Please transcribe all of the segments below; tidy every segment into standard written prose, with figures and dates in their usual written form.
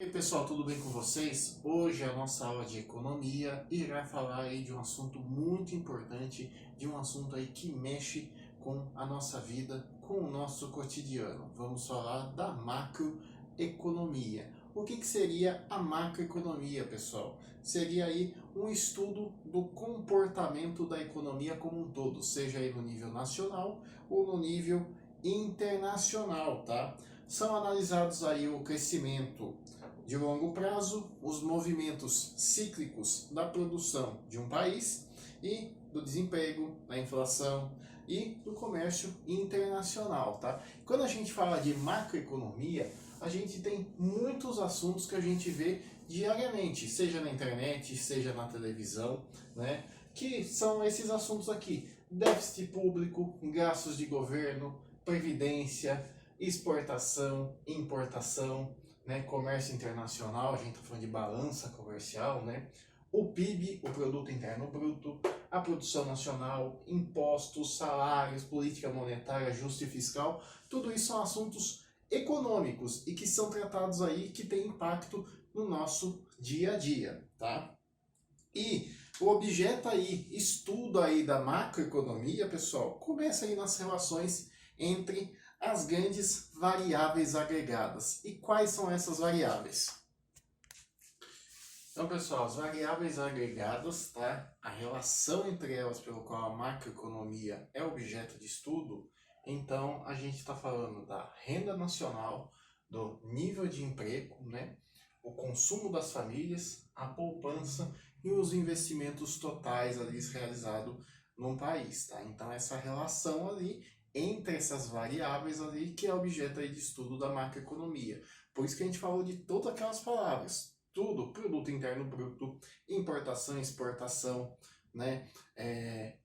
E aí pessoal, tudo bem com vocês? Hoje a nossa aula de economia irá falar aí de um assunto muito importante, de um assunto aí que mexe com a nossa vida, com o nosso cotidiano. Vamos falar da macroeconomia. O que seria a macroeconomia, pessoal? Seria aí um estudo do comportamento da economia como um todo, seja aí no nível nacional ou no nível internacional, tá? São analisados aí o crescimento de longo prazo, os movimentos cíclicos da produção de um país e do desemprego, da inflação e do comércio internacional, tá? Quando a gente fala de macroeconomia, a gente tem muitos assuntos que a gente vê diariamente, seja na internet, seja na televisão, né? Que são esses assuntos aqui: déficit público, gastos de governo, previdência, exportação, importação, né, comércio internacional, a gente está falando de balança comercial, né, o PIB, o Produto Interno Bruto, a produção nacional, impostos, salários, política monetária, ajuste fiscal, tudo isso são assuntos econômicos e que são tratados aí, que têm impacto no nosso dia a dia, tá? E o objeto aí, estudo aí da macroeconomia, pessoal, começa aí nas relações entre as grandes variáveis agregadas. E quais são essas variáveis? Então, pessoal, as variáveis agregadas, tá? A relação entre elas pelo qual a macroeconomia é objeto de estudo. Então, a gente está falando da renda nacional, do nível de emprego, né? O consumo das famílias, a poupança e os investimentos totais ali realizados num país, tá? Então, essa relação ali entre essas variáveis ali que é objeto aí de estudo da macroeconomia. Por isso que a gente falou de todas aquelas palavras, tudo: produto interno bruto, importação, exportação, né?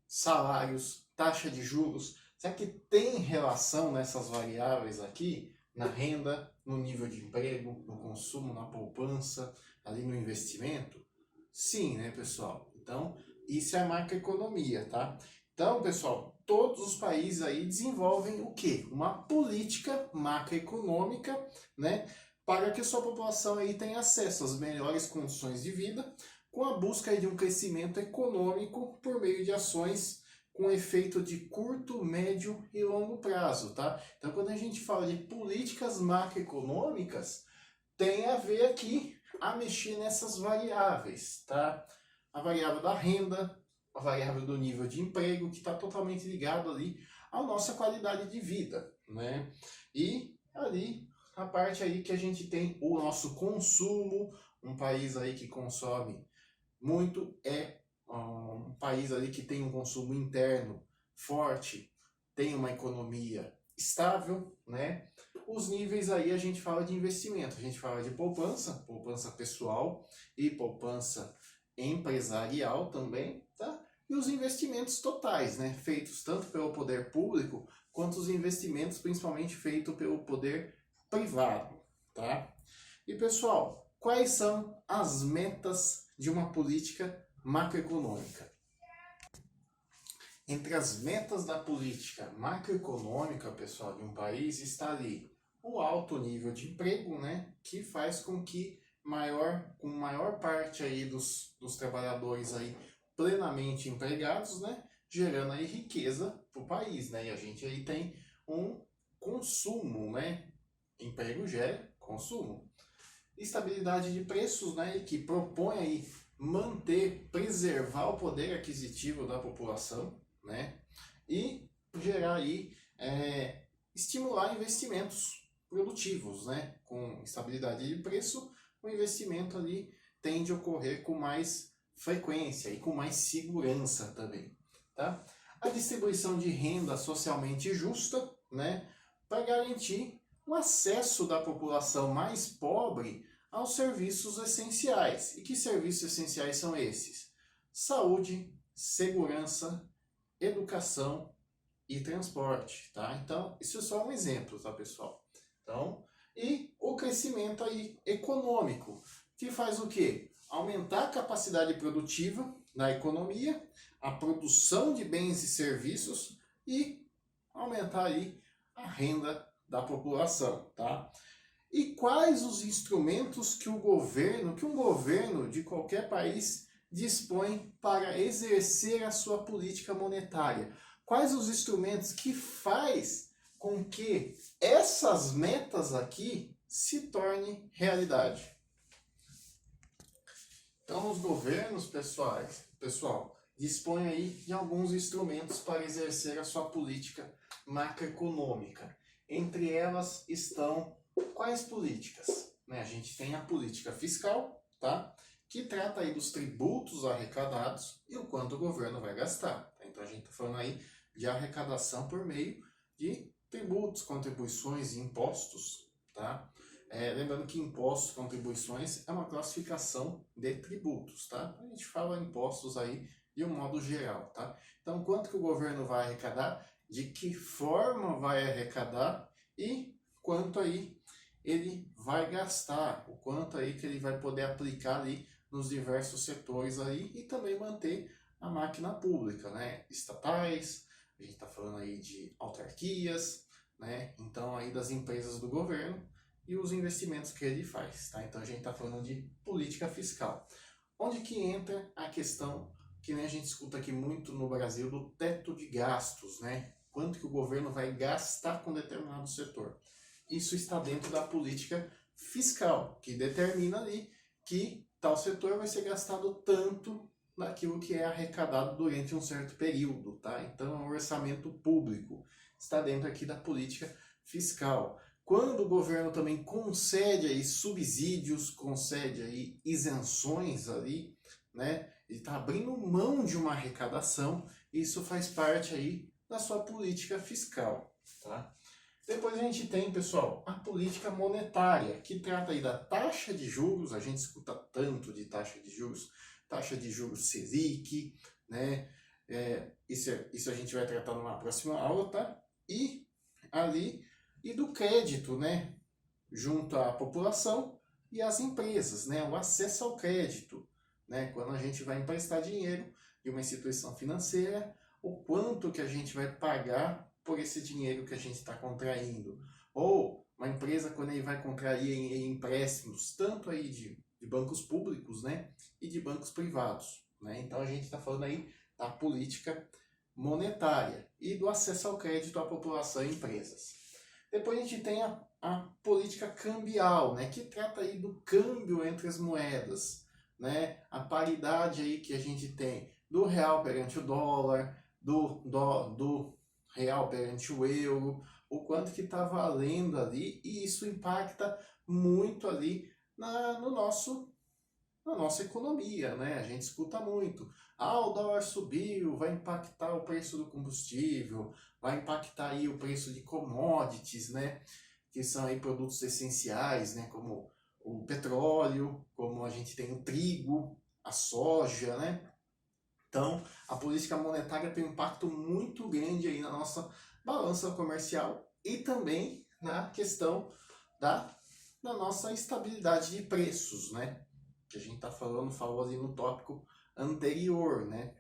Salários, taxa de juros. Será que tem relação nessas variáveis aqui? Na renda, no nível de emprego, no consumo, na poupança, ali no investimento? Sim, né, pessoal? Então, isso é a macroeconomia, tá? Então, pessoal, todos os países aí desenvolvem o quê? Uma política macroeconômica, né, para que a sua população aí tenha acesso às melhores condições de vida, com a busca aí de um crescimento econômico por meio de ações com efeito de curto, médio e longo prazo, tá? Então, quando a gente fala de políticas macroeconômicas, tem a ver aqui a mexer nessas variáveis, tá? A variável da renda, a variável do nível de emprego, que está totalmente ligado ali à nossa qualidade de vida, né? E ali a parte aí que a gente tem o nosso consumo, um país aí que consome muito é um país ali que tem um consumo interno forte, tem uma economia estável, né? Os níveis aí a gente fala de investimento, a gente fala de poupança, poupança pessoal e poupança empresarial também, tá? E os investimentos totais, né? Feitos tanto pelo poder público quanto os investimentos principalmente feitos pelo poder privado, tá? E pessoal, quais são as metas de uma política macroeconômica? Entre as metas da política macroeconômica, pessoal, de um país está ali o alto nível de emprego, né, que faz com que maior parte aí dos trabalhadores aí plenamente empregados, né, gerando aí riqueza para o país, né, e a gente aí tem um consumo, né, emprego gera consumo. Estabilidade de preços, né, que propõe aí manter, preservar o poder aquisitivo da população, né, e gerar aí, estimular investimentos produtivos, né, com estabilidade de preço, o investimento ali tende a ocorrer com mais frequência e com mais segurança também, tá? A distribuição de renda socialmente justa, né, para garantir o acesso da população mais pobre aos serviços essenciais. E que serviços essenciais são esses? Saúde, segurança, educação e transporte, tá? Então, isso é só um exemplo, tá, pessoal? Então, e o crescimento aí econômico, que faz o quê? Aumentar a capacidade produtiva da economia, a produção de bens e serviços e aumentar aí a renda da população, tá? E quais os instrumentos que um governo de qualquer país dispõe para exercer a sua política monetária? Quais os instrumentos que faz com que essas metas aqui se tornem realidade? Então, os governos, pessoal, dispõem aí de alguns instrumentos para exercer a sua política macroeconômica. Entre elas estão quais políticas? Né? A gente tem a política fiscal, tá? Que trata aí dos tributos arrecadados e o quanto o governo vai gastar. Tá? Então a gente está falando aí de arrecadação por meio de tributos, contribuições e impostos, tá? Lembrando que impostos e contribuições é uma classificação de tributos, tá? A gente fala impostos aí de um modo geral, tá? Então, quanto que o governo vai arrecadar, de que forma vai arrecadar e quanto aí ele vai gastar, o quanto aí que ele vai poder aplicar ali nos diversos setores aí e também manter a máquina pública, né? Estatais, a gente está falando aí de autarquias, né? Então aí das empresas do governo e os investimentos que ele faz, tá? Então a gente está falando de política fiscal. Onde que entra a questão que nem a gente escuta aqui muito no Brasil do teto de gastos, né? Quanto que o governo vai gastar com determinado setor. Isso está dentro da política fiscal, que determina ali que tal setor vai ser gastado tanto naquilo que é arrecadado durante um certo período, tá? Então, o orçamento público está dentro aqui da política fiscal. Quando o governo também concede aí subsídios, concede aí isenções ali, né? Ele está abrindo mão de uma arrecadação, e isso faz parte aí da sua política fiscal, tá? Depois a gente tem, pessoal, a política monetária, que trata aí da taxa de juros, a gente escuta tanto de taxa de juros Selic, né? Isso a gente vai tratar numa próxima aula, tá? E ali, e do crédito, né? Junto à população e às empresas, né? O acesso ao crédito, né? Quando a gente vai emprestar dinheiro de uma instituição financeira, o quanto que a gente vai pagar por esse dinheiro que a gente está contraindo. Ou uma empresa, quando ele vai contrair em empréstimos, tanto aí de bancos públicos, né? E de bancos privados, né? Então a gente está falando aí da política monetária e do acesso ao crédito à população e empresas. Depois a gente tem a política cambial, né, que trata aí do câmbio entre as moedas, né, a paridade aí que a gente tem do real perante o dólar, do real perante o euro, o quanto que está valendo ali, e isso impacta muito ali no na nossa economia, né? A gente escuta muito. Ah, o dólar subiu, vai impactar o preço do combustível, vai impactar aí o preço de commodities, né? Que são aí produtos essenciais, né? Como o petróleo, como a gente tem o trigo, a soja, né? Então, a política monetária tem um impacto muito grande aí na nossa balança comercial e também na questão da nossa estabilidade de preços, né? Que a gente falou ali no tópico anterior, né?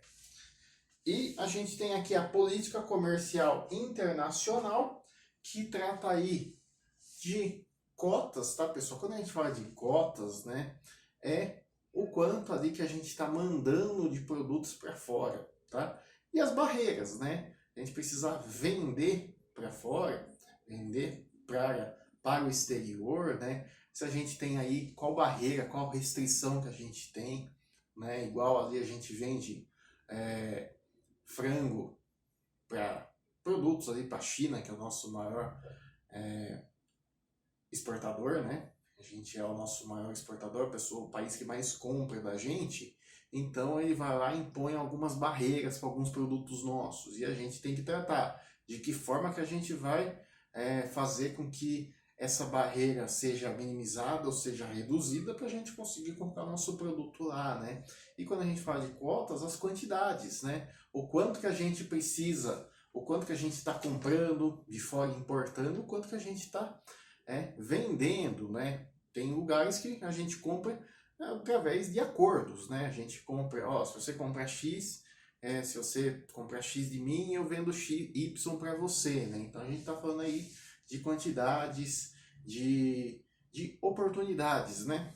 E a gente tem aqui a política comercial internacional, que trata aí de cotas, tá, pessoal? Quando a gente fala de cotas, né, é o quanto ali que a gente está mandando de produtos para fora, tá? E as barreiras, né? A gente precisa vender para fora, vender para o exterior, né? Se a gente tem aí qual barreira, qual restrição que a gente tem, né? Igual ali a gente vende frango para produtos ali para a China, que é o nosso maior exportador, né? A gente é o nosso maior exportador, o país que mais compra da gente. Então ele vai lá e impõe algumas barreiras para alguns produtos nossos. E a gente tem que tratar de que forma que a gente vai fazer com que essa barreira seja minimizada ou seja reduzida para a gente conseguir colocar nosso produto lá, né? E quando a gente fala de cotas, as quantidades, né? O quanto que a gente precisa, o quanto que a gente está comprando de fora importando, o quanto que a gente está vendendo, né? Tem lugares que a gente compra através de acordos, né? A gente compra, se você comprar X, se você comprar X de mim, eu vendo Y para você, né? Então a gente está falando aí de quantidades, de de oportunidades, né?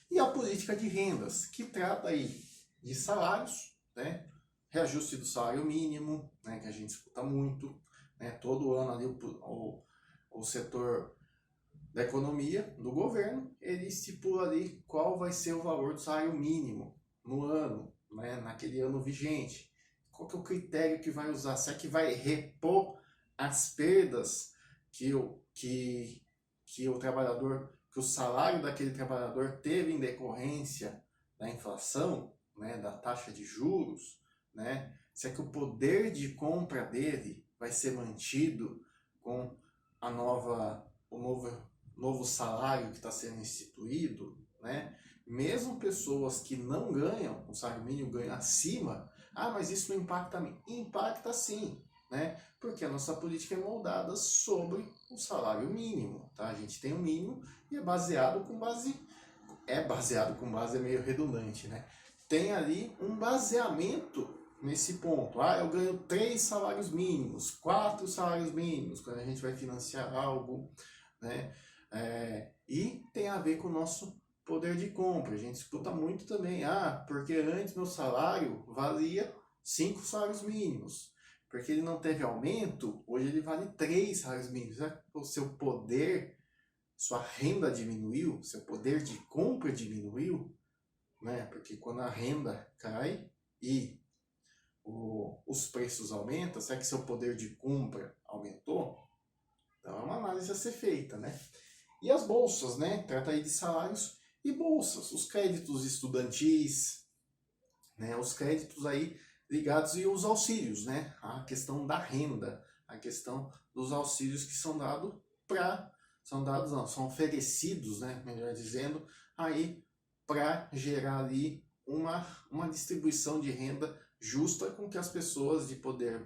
E a política de rendas, que trata aí de salários, né? Reajuste do salário mínimo, né? Que a gente escuta muito, né? Todo ano ali o setor da economia, do governo, ele estipula ali qual vai ser o valor do salário mínimo no ano, né? Naquele ano vigente. Qual que é o critério que vai usar? Será que vai repor as perdas que o trabalhador, que o salário daquele trabalhador teve em decorrência da inflação, né, da taxa de juros, né? Se é que o poder de compra dele vai ser mantido com o novo salário que está sendo instituído, né? Mesmo pessoas que não ganham, o salário mínimo ganha acima, mas isso não impacta a mim. Impacta sim, né? Porque a nossa política é moldada sobre o salário mínimo, tá? A gente tem um mínimo e é baseado com base é meio redundante, né? Tem ali um baseamento nesse ponto. Eu ganho 3 salários mínimos, 4 salários mínimos, quando a gente vai financiar algo, né? E tem a ver com o nosso poder de compra. A gente escuta muito também, porque antes meu salário valia 5 salários mínimos. Porque ele não teve aumento, hoje ele vale 3 salários mínimos. O seu poder, sua renda diminuiu, seu poder de compra diminuiu, né? Porque quando a renda cai e os preços aumentam, será que seu poder de compra aumentou? Então é uma análise a ser feita, né? E as bolsas, né? Trata aí de salários e bolsas, os créditos estudantis, né? Os créditos aí ligados e os auxílios, né? A questão da renda, a questão dos auxílios que são são oferecidos, né? Melhor dizendo, aí para gerar ali uma distribuição de renda justa com que as pessoas de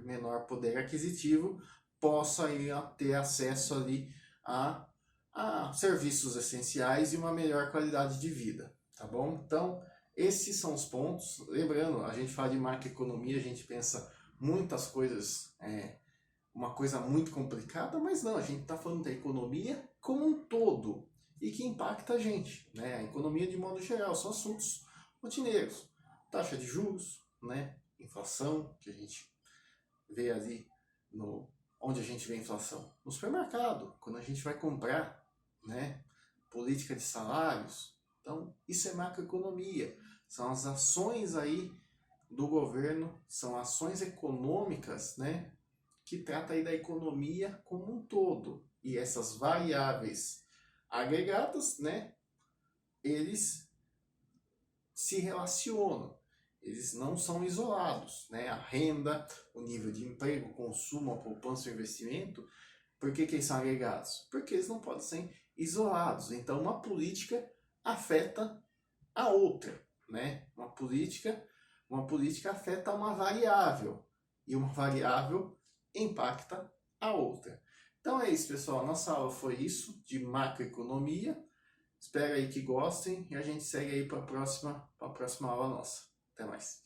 menor poder aquisitivo possam ir ter acesso ali a serviços essenciais e uma melhor qualidade de vida, tá bom? Então, esses são os pontos. Lembrando, a gente fala de macroeconomia, a gente pensa muitas coisas, uma coisa muito complicada, mas não, a gente está falando da economia como um todo e que impacta a gente, né? A economia de modo geral, são assuntos rotineiros. Taxa de juros, né? Inflação, que a gente vê ali onde a gente vê a inflação? No supermercado, quando a gente vai comprar, né? Política de salários. Então, isso é macroeconomia. São as ações aí do governo, são ações econômicas, né? Que trata aí da economia como um todo. E essas variáveis agregadas, né? Eles se relacionam. Eles não são isolados, né? A renda, o nível de emprego, o consumo, a poupança e o investimento. Por que eles são agregados? Porque eles não podem ser isolados. Então, uma política afeta a outra, né? Uma política afeta uma variável e uma variável impacta a outra. Então é isso, pessoal. Nossa aula foi isso, de macroeconomia. Espero aí que gostem e a gente segue aí para a próxima aula nossa. Até mais.